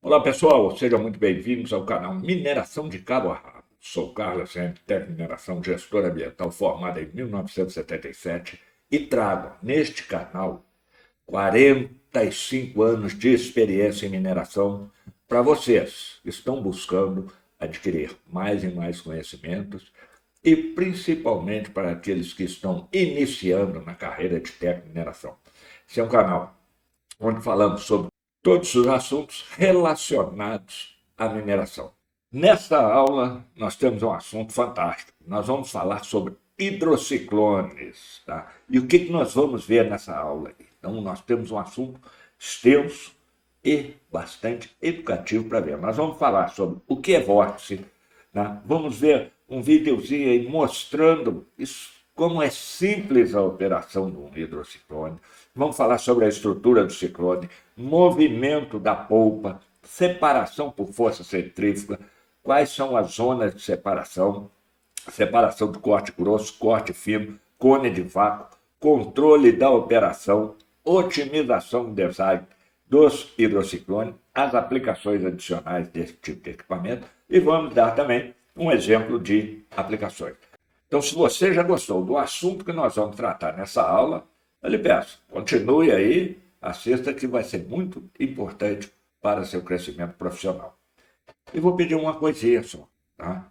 Olá pessoal, sejam muito bem-vindos ao canal Mineração de Cabo a Rabo. Sou Carlos Henrique, técnico de mineração, gestor ambiental formado em 1977 e trago neste canal 45 anos de experiência em mineração para vocês que estão buscando adquirir mais e mais conhecimentos e principalmente para aqueles que estão iniciando na carreira de técnico de mineração. Esse é um canal onde falamos sobre todos os assuntos relacionados à mineração. Nesta aula, nós temos um assunto fantástico. Nós vamos falar sobre hidrociclones. Tá? E o que nós vamos ver nessa aula? Então, nós temos um assunto extenso e bastante educativo para ver. Nós vamos falar sobre o que é vórtice. Tá? Vamos ver um videozinho aí mostrando isso, como é simples a operação de um hidrociclone. Vamos falar sobre a estrutura do ciclone, movimento da polpa, separação por força centrífuga, quais são as zonas de separação, separação de corte grosso, corte fino, cone de vácuo, controle da operação, otimização do design dos hidrociclones, as aplicações adicionais desse tipo de equipamento e vamos dar também um exemplo de aplicações. Então, se você já gostou do assunto que nós vamos tratar nessa aula, eu lhe peço, continue aí, assista que vai ser muito importante para seu crescimento profissional. E vou pedir uma coisinha só, tá?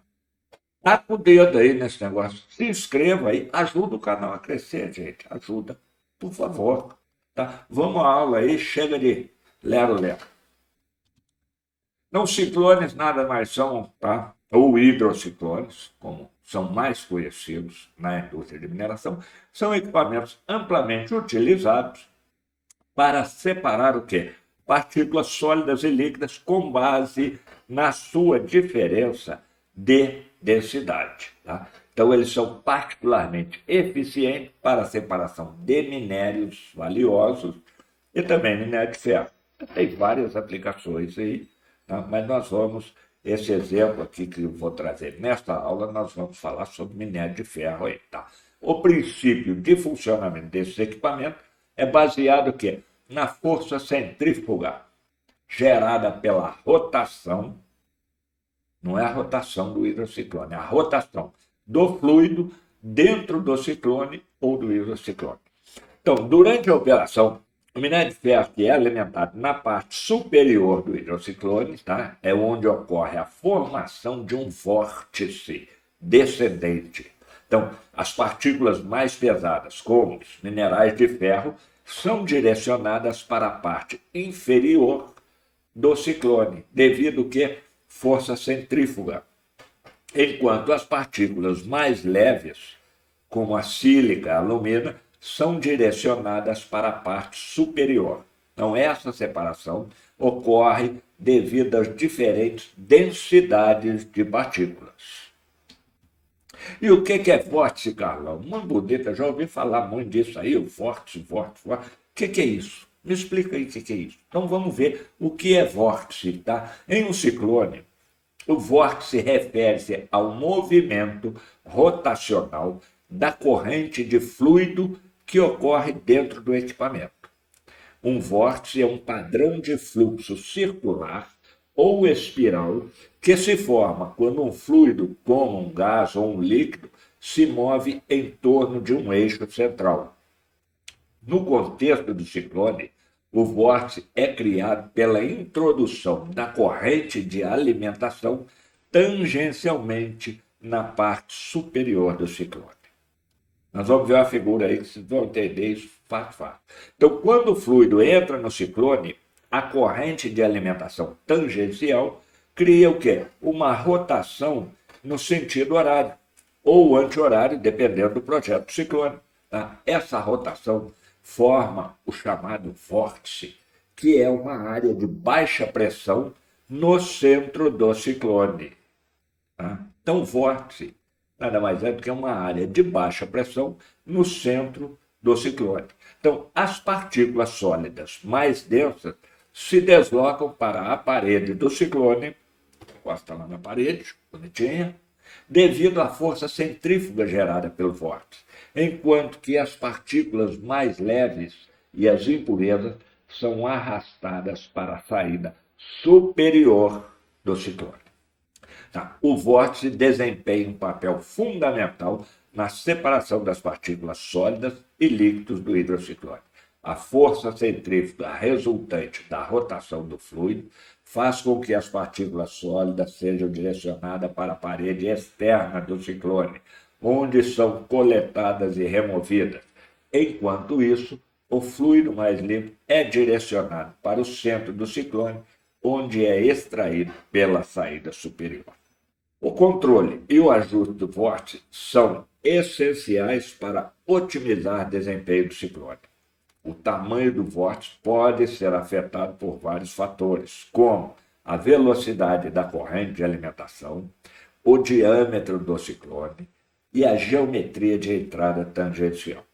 Tá com o dedo aí nesse negócio, se inscreva aí, ajuda o canal a crescer, gente, ajuda, por favor, tá? Vamos à aula aí, chega de lero-lero. Então, ciclones nada mais são, tá? Ou hidrociclones, como são mais conhecidos na indústria de mineração, são equipamentos amplamente utilizados para separar o quê? Partículas sólidas e líquidas com base na sua diferença de densidade. Tá? Então, eles são particularmente eficientes para a separação de minérios valiosos e também minério de ferro. Tem várias aplicações aí, tá? Mas nós vamos... Esse exemplo aqui que eu vou trazer nesta aula, nós vamos falar sobre minério de ferro aí, tá? O princípio de funcionamento desse equipamento é baseado o quê? Na força centrífuga gerada pela rotação, não é a rotação do hidrociclone, é a rotação do fluido dentro do ciclone ou do hidrociclone. Então, durante a operação, o minério de ferro que é alimentado na parte superior do hidrociclone, tá? É onde ocorre a formação de um vórtice descendente. Então, as partículas mais pesadas, como os minerais de ferro, são direcionadas para a parte inferior do ciclone, devido que força centrífuga, enquanto as partículas mais leves, como a sílica, a alumina, são direcionadas para a parte superior. Então, essa separação ocorre devido às diferentes densidades de partículas. E o que é vórtice, Carlão? Uma bonita, já ouvi falar muito disso aí, o vórtice. O que é isso? Me explica aí o que é isso. Então, vamos ver o que é vórtice, tá? Em um ciclone, o vórtice refere-se ao movimento rotacional da corrente de fluido que ocorre dentro do equipamento. Um vórtice é um padrão de fluxo circular ou espiral que se forma quando um fluido, como um gás ou um líquido, se move em torno de um eixo central. No contexto do ciclone, o vórtice é criado pela introdução da corrente de alimentação tangencialmente na parte superior do ciclone. Nós vamos ver uma figura aí que vocês vão entender isso fácil. Então, quando o fluido entra no ciclone, a corrente de alimentação tangencial cria o quê? Uma rotação no sentido horário, ou anti-horário, dependendo do projeto do ciclone. Tá? Essa rotação forma o chamado vórtice, que é uma área de baixa pressão no centro do ciclone. Tá? Então, vórtice nada mais é do que uma área de baixa pressão no centro do ciclone. Então, as partículas sólidas mais densas se deslocam para a parede do ciclone, encosta lá na parede, bonitinha, devido à força centrífuga gerada pelo vórtice, enquanto que as partículas mais leves e as impurezas são arrastadas para a saída superior do ciclone. Tá? O vórtice desempenha um papel fundamental na separação das partículas sólidas e líquidos do hidrociclone. A força centrífuga resultante da rotação do fluido faz com que as partículas sólidas sejam direcionadas para a parede externa do ciclone, onde são coletadas e removidas. Enquanto isso, o fluido mais limpo é direcionado para o centro do ciclone, onde é extraído pela saída superior. O controle e o ajuste do vórtice são essenciais para otimizar o desempenho do ciclone. O tamanho do vórtice pode ser afetado por vários fatores, como a velocidade da corrente de alimentação, o diâmetro do ciclone e a geometria de entrada tangencial.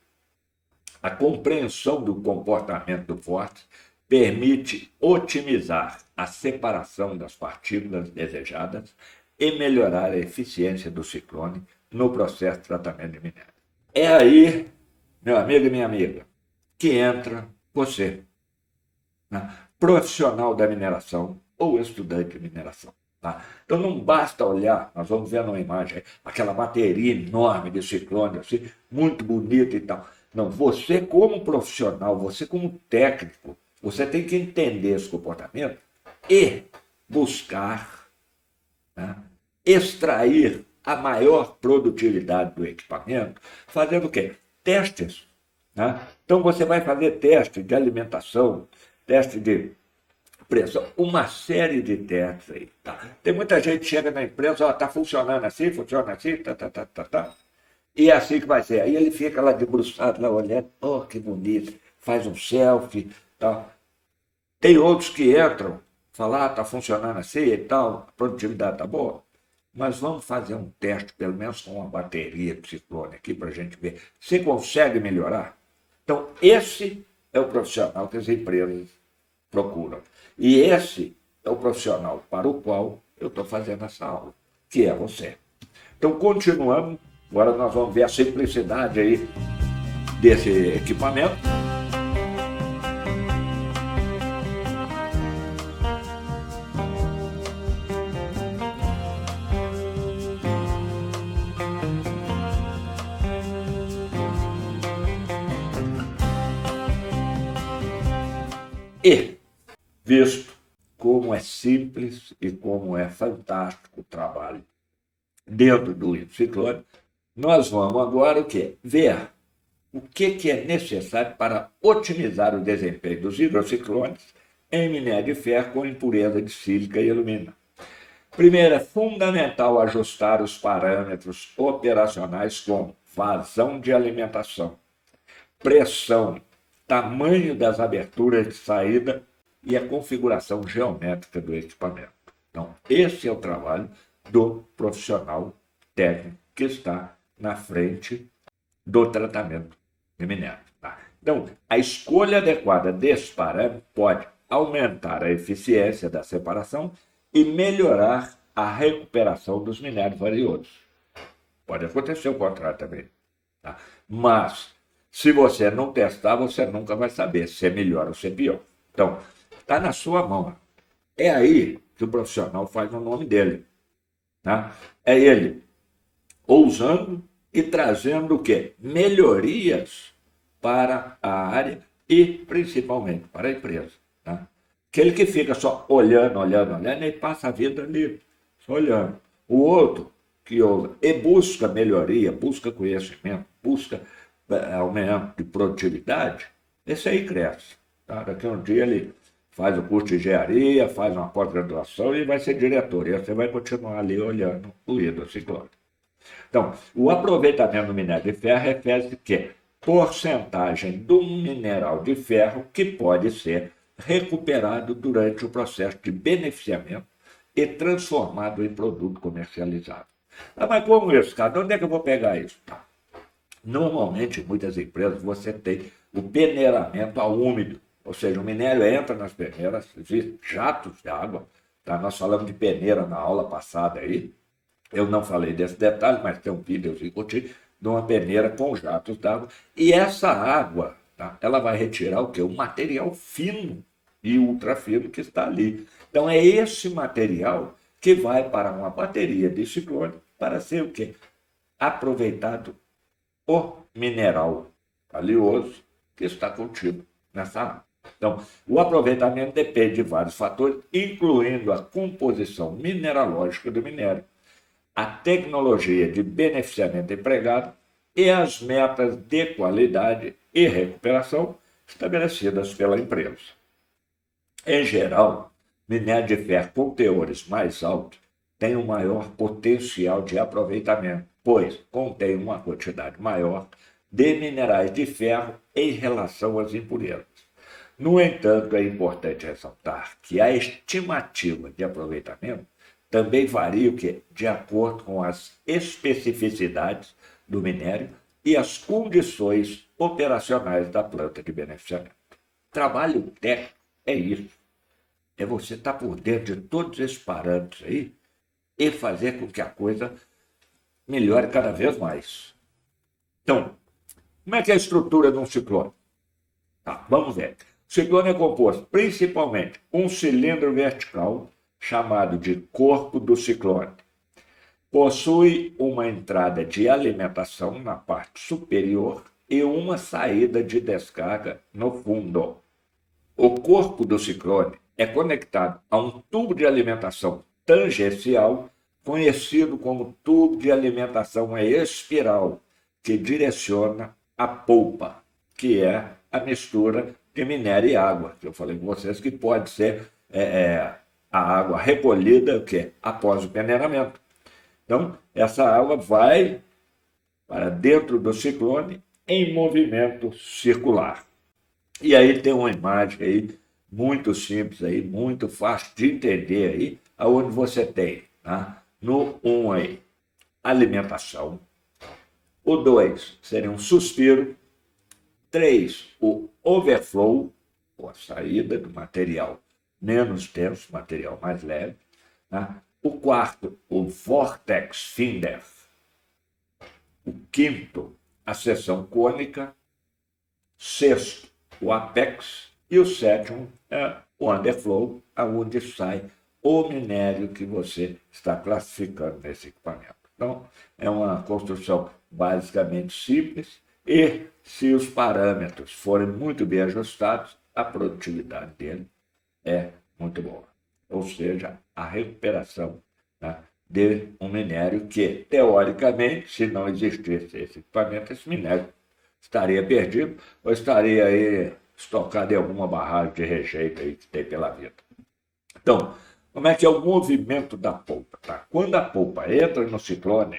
A compreensão do comportamento do vórtice permite otimizar a separação das partículas desejadas e melhorar a eficiência do ciclone no processo de tratamento de minério. É aí, meu amigo e minha amiga, que entra você, né? Profissional da mineração ou estudante de mineração. Tá? Então não basta olhar, nós vamos ver numa imagem aí, aquela bateria enorme de ciclone, assim, muito bonita e tal. Não, você como profissional, você como técnico, você tem que entender esse comportamento e buscar, né, extrair a maior produtividade do equipamento, fazendo o quê? Testes. Né? Então você vai fazer teste de alimentação, teste de pressão, uma série de testes aí. Tá? Tem muita gente que chega na empresa, está funcionando assim, funciona assim, tá. E é assim que vai ser. Aí ele fica lá debruçado, lá olhando, oh, que bonito, faz um selfie, tal. Tem outros que entram, falam, está funcionando assim e tal, a produtividade está boa. Mas vamos fazer um teste, pelo menos com uma bateria de ciclone aqui, para a gente ver. Você consegue melhorar? Então, esse é o profissional que as empresas procuram. E esse é o profissional para o qual eu estou fazendo essa aula, que é você. Então, continuamos. Agora nós vamos ver a simplicidade aí desse equipamento. E, visto como é simples e como é fantástico o trabalho dentro do hidrociclone, nós vamos agora o quê? Ver o que é necessário para otimizar o desempenho dos hidrociclones em minério de ferro com impureza de sílica e alumínio. Primeiro, é fundamental ajustar os parâmetros operacionais como vazão de alimentação, pressão, tamanho das aberturas de saída e a configuração geométrica do equipamento. Então, esse é o trabalho do profissional técnico que está na frente do tratamento de minério. Tá? Então, a escolha adequada desse parâmetro pode aumentar a eficiência da separação e melhorar a recuperação dos minérios valiosos. Pode acontecer o contrário também. Tá? Mas, se você não testar, você nunca vai saber se é melhor ou se é pior. Então, está na sua mão. É aí que o profissional faz o nome dele. Tá? É ele ousando e trazendo o quê? Melhorias para a área e principalmente para a empresa. Tá? Aquele que fica só olhando, ele passa a vida ali, só olhando. O outro que ouve e busca melhoria, busca conhecimento, busca aumento de produtividade, esse aí cresce. Tá? Daqui a um dia ele faz o curso de engenharia, faz uma pós-graduação e vai ser diretor. E você vai continuar ali olhando o hidrociclone. Então, o aproveitamento do minério de ferro refere-se que porcentagem do mineral de ferro que pode ser recuperado durante o processo de beneficiamento e transformado em produto comercializado. Ah, mas como isso, cara? De onde é que eu vou pegar isso? Tá. Normalmente, em muitas empresas, você tem o peneiramento a úmido, ou seja, o minério entra nas peneiras, existem jatos de água, tá? Nós falamos de peneira na aula passada aí, eu não falei desse detalhe, mas tem um vídeo de uma peneira com jatos d'água, e essa água, tá? Ela vai retirar o quê? O material fino e ultrafino que está ali. Então é esse material que vai para uma bateria de ciclone para ser o quê? Aproveitado o mineral valioso que está contido nessa água. Então, o aproveitamento depende de vários fatores, incluindo a composição mineralógica do minério, a tecnologia de beneficiamento empregado e as metas de qualidade e recuperação estabelecidas pela empresa. Em geral, minério de ferro com teores mais altos tem um maior potencial de aproveitamento, pois contém uma quantidade maior de minerais de ferro em relação às impurezas. No entanto, é importante ressaltar que a estimativa de aproveitamento também varia de acordo com as especificidades do minério e as condições operacionais da planta de beneficiamento. Trabalho técnico é isso. É você estar por dentro de todos esses parâmetros aí e fazer com que a coisa melhore cada vez mais. Então, como é que é a estrutura de um ciclone? Tá, vamos ver. O ciclone é composto principalmente um cilindro vertical, chamado de corpo do ciclone. Possui uma entrada de alimentação na parte superior e uma saída de descarga no fundo. O corpo do ciclone é conectado a um tubo de alimentação tangencial, conhecido como tubo de alimentação espiral, que direciona a polpa, que é a mistura de minério e água, que eu falei com vocês que pode ser a água recolhida após o peneiramento. Então, essa água vai para dentro do ciclone em movimento circular. E aí tem uma imagem aí muito simples, aí, muito fácil de entender, aí, aonde você tem, tá? No 1 aí, alimentação. O 2 seria um suspiro. 3, o overflow, ou a saída do material menos denso, material mais leve. Tá? O 4, o vortex finder. O 5º, a seção cônica. 6º, o apex. E o 7º é o underflow, aonde sai o minério que você está classificando nesse equipamento. Então, é uma construção basicamente simples e, se os parâmetros forem muito bem ajustados, a produtividade dele é muito boa. Ou seja, a recuperação, né, de um minério que, teoricamente, se não existisse esse equipamento, esse minério estaria perdido ou estaria aí estocado em alguma barragem de rejeito aí que tem pela vida. Então, como é que é o movimento da polpa? Tá? Quando a polpa entra no ciclone,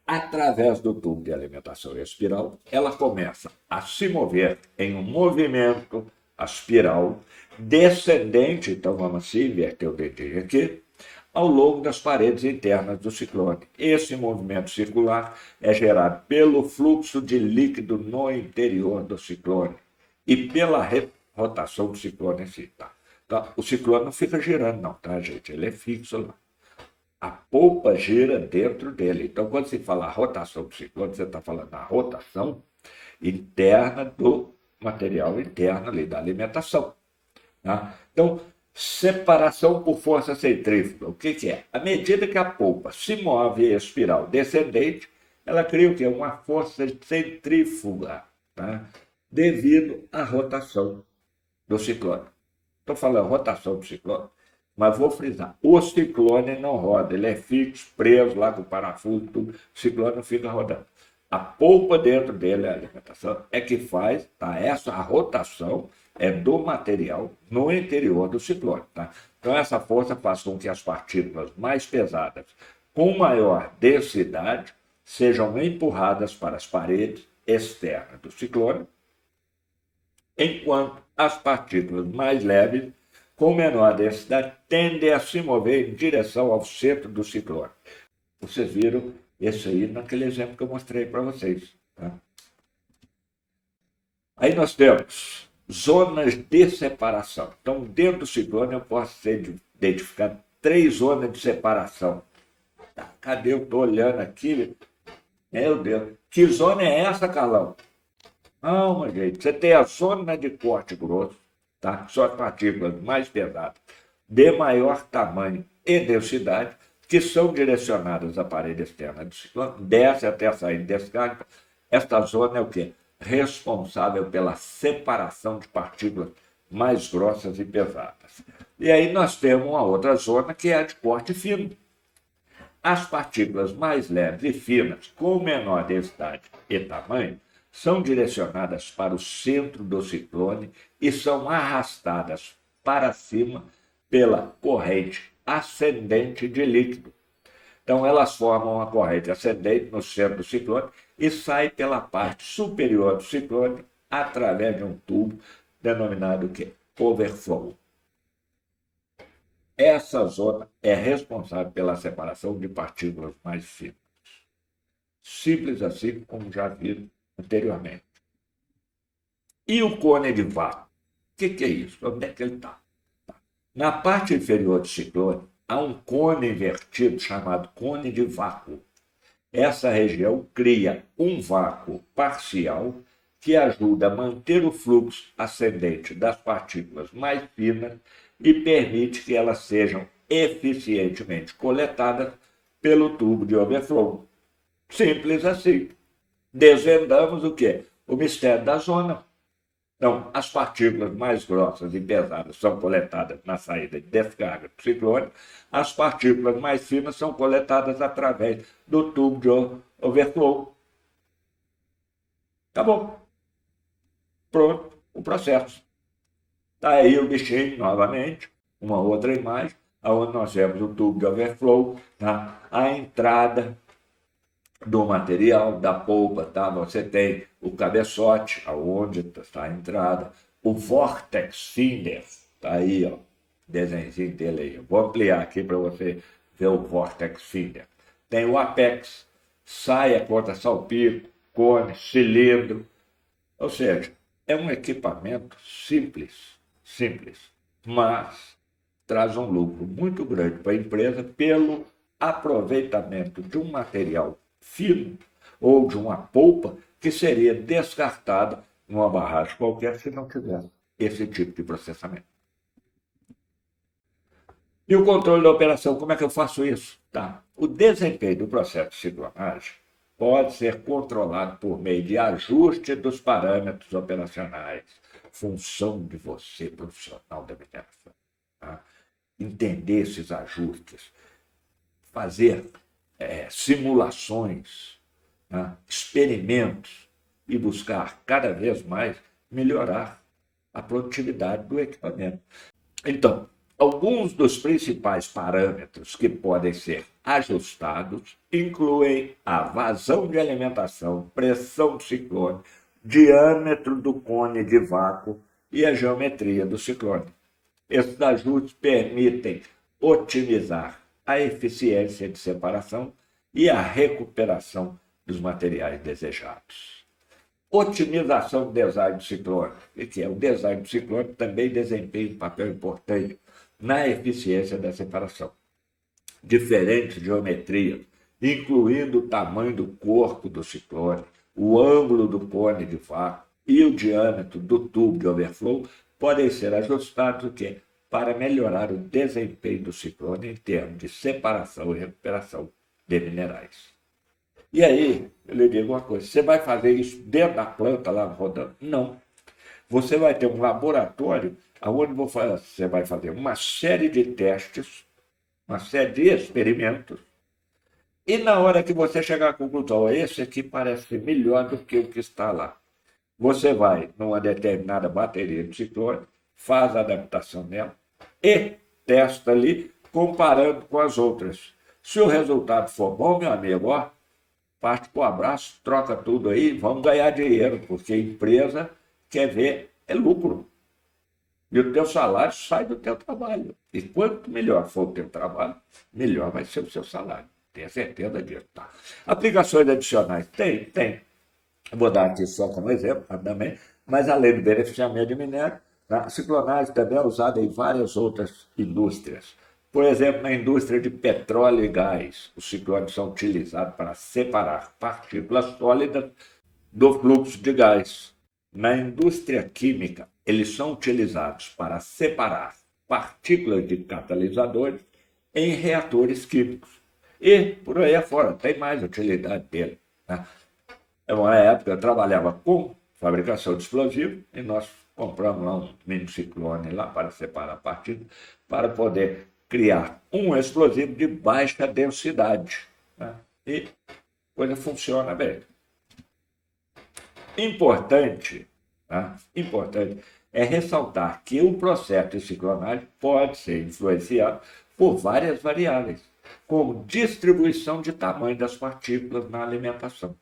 através do tubo de alimentação espiral, ela começa a se mover em um movimento espiral descendente, então vamos assim, inverter o dedinho aqui, ao longo das paredes internas do ciclone. Esse movimento circular é gerado pelo fluxo de líquido no interior do ciclone e pela rotação do ciclone em si. Tá? Então, o ciclone não fica girando não, tá, gente? Ele é fixo lá. A polpa gira dentro dele. Então, quando se fala rotação do ciclone, você está falando da rotação interna do material interno ali, da alimentação. Tá? Então, separação por força centrífuga. O que é? À medida que a polpa se move em espiral descendente, ela cria o quê? Uma força centrífuga, tá? Devido à rotação do ciclone. Estou falando rotação do ciclone, mas vou frisar, o ciclone não roda, ele é fixo, preso lá com o parafuso, tudo. O ciclone não fica rodando. A polpa dentro dele, a alimentação, é que faz, tá? Essa rotação é do material no interior do ciclone. Tá? Então, essa força faz com que as partículas mais pesadas, com maior densidade, sejam empurradas para as paredes externas do ciclone, enquanto as partículas mais leves, com menor densidade, tendem a se mover em direção ao centro do ciclone. Vocês viram isso aí naquele exemplo que eu mostrei para vocês. Tá? Aí nós temos zonas de separação. Então, dentro do ciclone, eu posso identificar 3 zonas de separação. Tá, cadê? Eu estou olhando aqui. Meu Deus. Que zona é essa, Carlão? Calma, gente. Você tem a zona de corte grosso, tá? São as partículas mais pesadas, de maior tamanho e densidade, que são direcionadas à parede externa do ciclone, desce até sair de descarga. Esta zona é o quê? Responsável pela separação de partículas mais grossas e pesadas. E aí nós temos uma outra zona que é a de corte fino. As partículas mais leves e finas, com menor densidade e tamanho, são direcionadas para o centro do ciclone e são arrastadas para cima pela corrente ascendente de líquido. Então, elas formam uma corrente ascendente no centro do ciclone e saem pela parte superior do ciclone através de um tubo denominado overflow. Essa zona é responsável pela separação de partículas mais finas. Simples assim, como já viram anteriormente. E o cone de vácuo? O que é isso? Onde é que ele está? Na parte inferior do ciclone, há um cone invertido chamado cone de vácuo. Essa região cria um vácuo parcial que ajuda a manter o fluxo ascendente das partículas mais finas e permite que elas sejam eficientemente coletadas pelo tubo de overflow. Simples assim. Desvendamos o quê? O mistério da zona. Então, as partículas mais grossas e pesadas são coletadas na saída de descarga do ciclone, as partículas mais finas são coletadas através do tubo de overflow. Tá bom. Pronto, o processo. Está aí o bichinho novamente, uma outra imagem, onde nós temos o tubo de overflow, tá? A entrada do material, da polpa, tá? Você tem o cabeçote, aonde está a entrada, o vortex finder, está aí, ó, desenhozinho dele aí. Eu vou ampliar aqui para você ver o vortex finder. Tem o apex, saia, porta-salpico, cone, cilindro, ou seja, é um equipamento simples, mas traz um lucro muito grande para a empresa pelo aproveitamento de um material fino ou de uma polpa que seria descartada numa barragem qualquer se não tivesse esse tipo de processamento. E o controle da operação, como é que eu faço isso? Tá. O desempenho do processo de ciclonagem pode ser controlado por meio de ajuste dos parâmetros operacionais, função de você, profissional da mineração. Tá? Entender esses ajustes, fazer simulações, tá? Experimentos e buscar cada vez mais melhorar a produtividade do equipamento. Então, alguns dos principais parâmetros que podem ser ajustados incluem a vazão de alimentação, pressão do ciclone, diâmetro do cone de vácuo e a geometria do ciclone. Esses ajustes permitem otimizar a eficiência de separação e a recuperação dos materiais desejados. Otimização do design do ciclone. O que é? O design do ciclone também desempenha um papel importante na eficiência da separação. Diferentes geometrias, incluindo o tamanho do corpo do ciclone, o ângulo do cone de vácuo e o diâmetro do tubo de overflow, podem ser ajustados para melhorar o desempenho do ciclone em termos de separação e recuperação de minerais. E aí, eu lhe digo uma coisa, você vai fazer isso dentro da planta lá rodando? Não. Você vai ter um laboratório onde você vai fazer uma série de testes, uma série de experimentos, e na hora que você chegar à conclusão, esse aqui parece melhor do que o que está lá, você vai numa determinada bateria de ciclone, faz a adaptação nela e testa ali, comparando com as outras. Se o resultado for bom, meu amigo, ó, parte para o abraço, troca tudo aí, vamos ganhar dinheiro, porque a empresa quer ver lucro. E o teu salário sai do teu trabalho. E quanto melhor for o teu trabalho, melhor vai ser o seu salário. Tenha certeza disso. Tá? Aplicações adicionais? Tem. Vou dar aqui só como exemplo, rapidamente, mas além do beneficiamento de minério, a ciclonagem também é usada em várias outras indústrias. Por exemplo, na indústria de petróleo e gás, os ciclones são utilizados para separar partículas sólidas do fluxo de gás. Na indústria química, eles são utilizados para separar partículas de catalisadores em reatores químicos. E por aí afora, tem mais utilidade dele. Né? Uma época eu trabalhava com fabricação de explosivo e nós compramos lá um mini ciclone lá para separar partículas, para poder criar um explosivo de baixa densidade. Né? E a coisa funciona bem. Importante é ressaltar que o processo de ciclonagem pode ser influenciado por várias variáveis, como distribuição de tamanho das partículas na alimentação,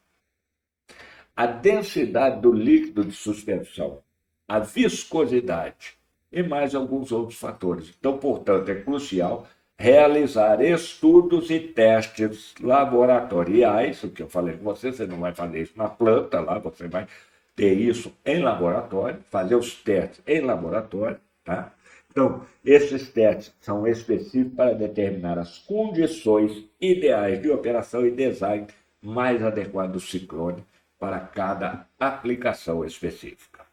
a densidade do líquido de suspensão, a viscosidade e mais alguns outros fatores. Então, portanto, é crucial realizar estudos e testes laboratoriais, o que eu falei com você não vai fazer isso na planta, lá você vai ter isso em laboratório, fazer os testes em laboratório, tá? Então, esses testes são específicos para determinar as condições ideais de operação e design mais adequado do ciclone para cada aplicação específica.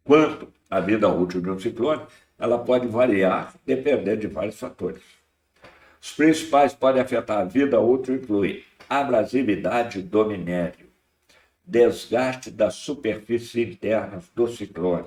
Quanto à vida útil de um ciclone, ela pode variar dependendo de vários fatores. Os principais podem afetar a vida útil incluem abrasividade do minério, desgaste das superfícies internas do ciclone.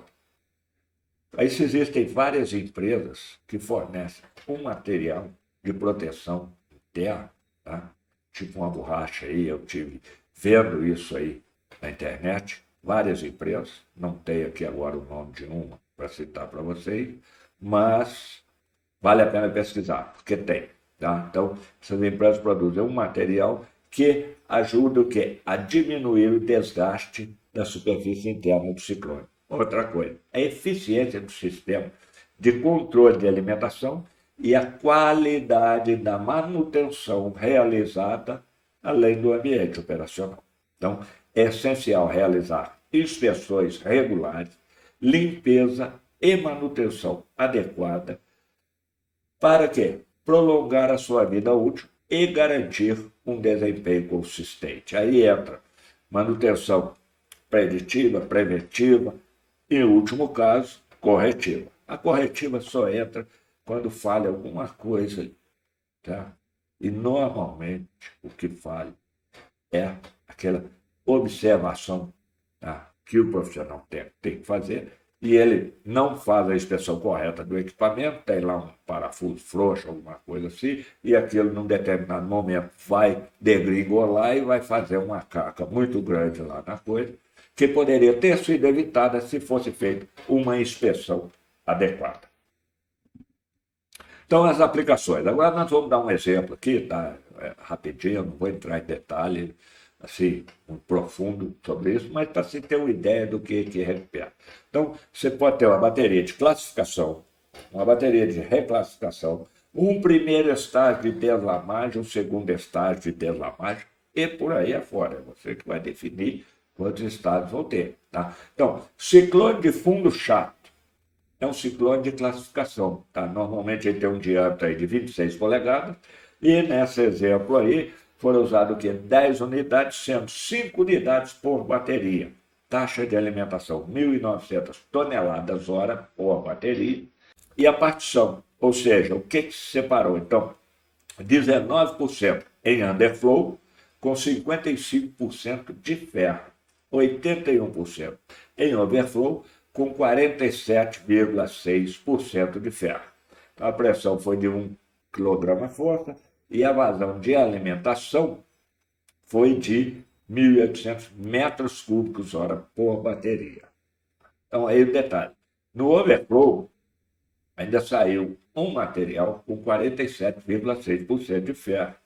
Aí existem várias empresas que fornecem um material de proteção interna, tá? Tipo uma borracha aí, eu tive vendo isso aí na internet, várias empresas, não tenho aqui agora o nome de uma para citar para vocês, mas vale a pena pesquisar, porque tem. Tá? Então, essas empresas produzem um material que ajuda o quê? A diminuir o desgaste da superfície interna do ciclone. Outra coisa, a eficiência do sistema de controle de alimentação e a qualidade da manutenção realizada além do ambiente operacional. Então, é essencial realizar inspeções regulares, limpeza e manutenção adequada para quê? Prolongar a sua vida útil e garantir um desempenho consistente. Aí entra manutenção preditiva, preventiva e, em último caso, corretiva. A corretiva só entra quando falha alguma coisa, tá? E normalmente o que falha é aquela observação, tá? Que o profissional tem que fazer e ele não faz a inspeção correta do equipamento, tem lá um parafuso frouxo, alguma coisa assim, e aquilo, num determinado momento, vai degringolar e vai fazer uma caca muito grande lá na coisa, que poderia ter sido evitada se fosse feita uma inspeção adequada. Então, as aplicações. Agora nós vamos dar um exemplo aqui, tá? Rapidinho, não vou entrar em detalhe assim, um profundo sobre isso, mas para se ter uma ideia do que recupera. Então, você pode ter uma bateria de classificação, uma bateria de reclassificação, um primeiro estágio de deslamagem, um segundo estágio de deslamagem, e por aí afora. É você que vai definir quantos estágios vão ter. Tá? Então, ciclone de fundo chato é um ciclone de classificação. Tá? Normalmente ele tem um diâmetro aí de 26 polegadas, e nesse exemplo aí, foram usadas o quê? 10 unidades, sendo 5 unidades por bateria. Taxa de alimentação, 1.900 toneladas hora por bateria. E a partição, ou seja, o que se separou? Então, 19% em underflow, com 55% de ferro. 81% em overflow, com 47,6% de ferro. Então, a pressão foi de 1 kg/força, e a vazão de alimentação foi de 1.800 metros cúbicos hora por bateria. Então, aí o detalhe. No overflow, ainda saiu um material com 47,6% de ferro.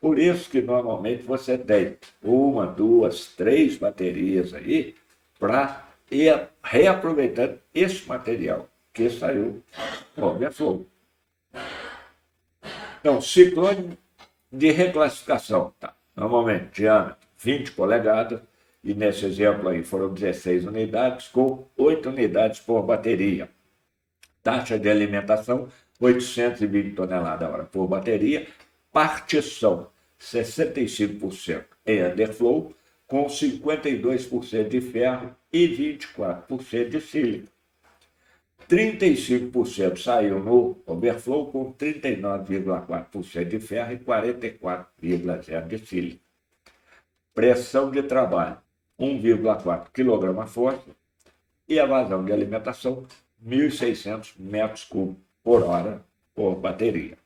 Por isso que, normalmente, você tem 1, 2, 3 baterias aí para ir reaproveitando esse material que saiu no overflow. Então, ciclone de reclassificação, tá? Normalmente, diâmetro 20 polegadas, e nesse exemplo aí foram 16 unidades, com 8 unidades por bateria. Taxa de alimentação, 820 toneladas hora por bateria. Partição, 65% em underflow, com 52% de ferro e 24% de sílica. 35% saiu no overflow com 39,4% de ferro e 44,0% de sílica. Pressão de trabalho, 1,4 kg a força, e a vazão de alimentação, 1.600 metros cúbicos por hora por bateria.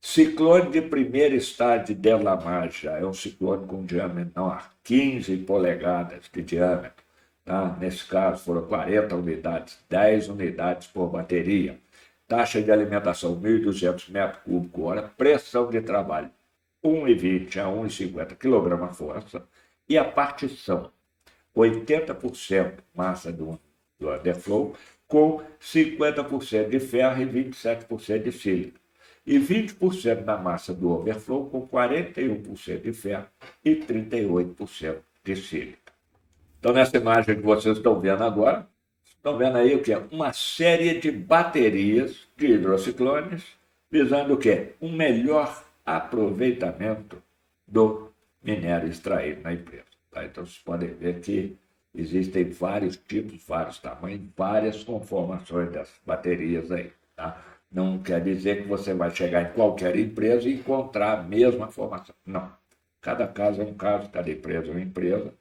Ciclone de primeiro estágio de Delamarja é um ciclone com diâmetro menor, 15 polegadas de diâmetro. Tá? Nesse caso, foram 40 unidades, 10 unidades por bateria. Taxa de alimentação, 1.200 metros cúbicos por hora. Pressão de trabalho, 1,20 a 1,50 kg a força. E a partição, 80% massa do underflow, com 50% de ferro e 27% de sílica. E 20% da massa do overflow, com 41% de ferro e 38% de sílica. Então, nessa imagem que vocês estão vendo agora, estão vendo aí o que? Uma série de baterias de hidrociclones, visando o quê? Um melhor aproveitamento do minério extraído na empresa. Tá? Então, vocês podem ver que existem vários tipos, vários tamanhos, várias conformações das baterias aí. Tá? Não quer dizer que você vai chegar em qualquer empresa e encontrar a mesma formação. Não. Cada caso é um caso, cada empresa é uma empresa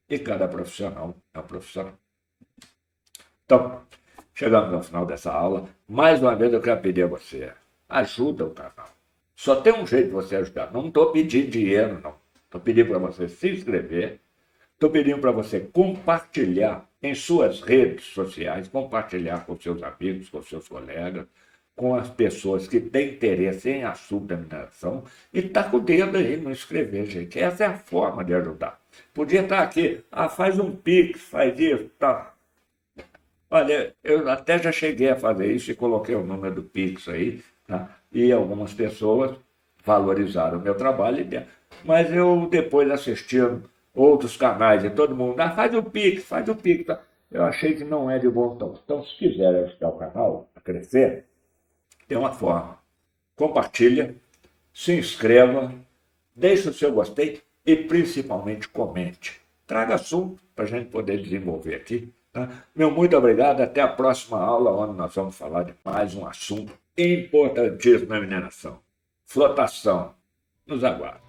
e cada profissional é um profissional. Então, chegamos ao final dessa aula. Mais uma vez eu quero pedir a você, ajuda o canal. Só tem um jeito de você ajudar. Não estou pedindo dinheiro, não. Estou pedindo para você se inscrever. Estou pedindo para você compartilhar em suas redes sociais, compartilhar com seus amigos, com seus colegas, com as pessoas que têm interesse em assunto da mineração e tá com o dedo aí no inscrever, gente. Essa é a forma de ajudar. Podia estar aqui, faz um Pix, faz isso, tá. Olha, eu até já cheguei a fazer isso e coloquei o número do Pix aí, tá? E algumas pessoas valorizaram o meu trabalho, mas eu depois assistindo outros canais e todo mundo, faz o Pix, tá? Eu achei que não é de bom tom. Então, se quiser ajudar o canal a crescer, tem uma forma. Compartilha, se inscreva, deixe o seu gostei e principalmente comente. Traga assunto para a gente poder desenvolver aqui. Tá? Meu muito obrigado. Até a próxima aula, onde nós vamos falar de mais um assunto importantíssimo na mineração. Flotação. Nos aguarde.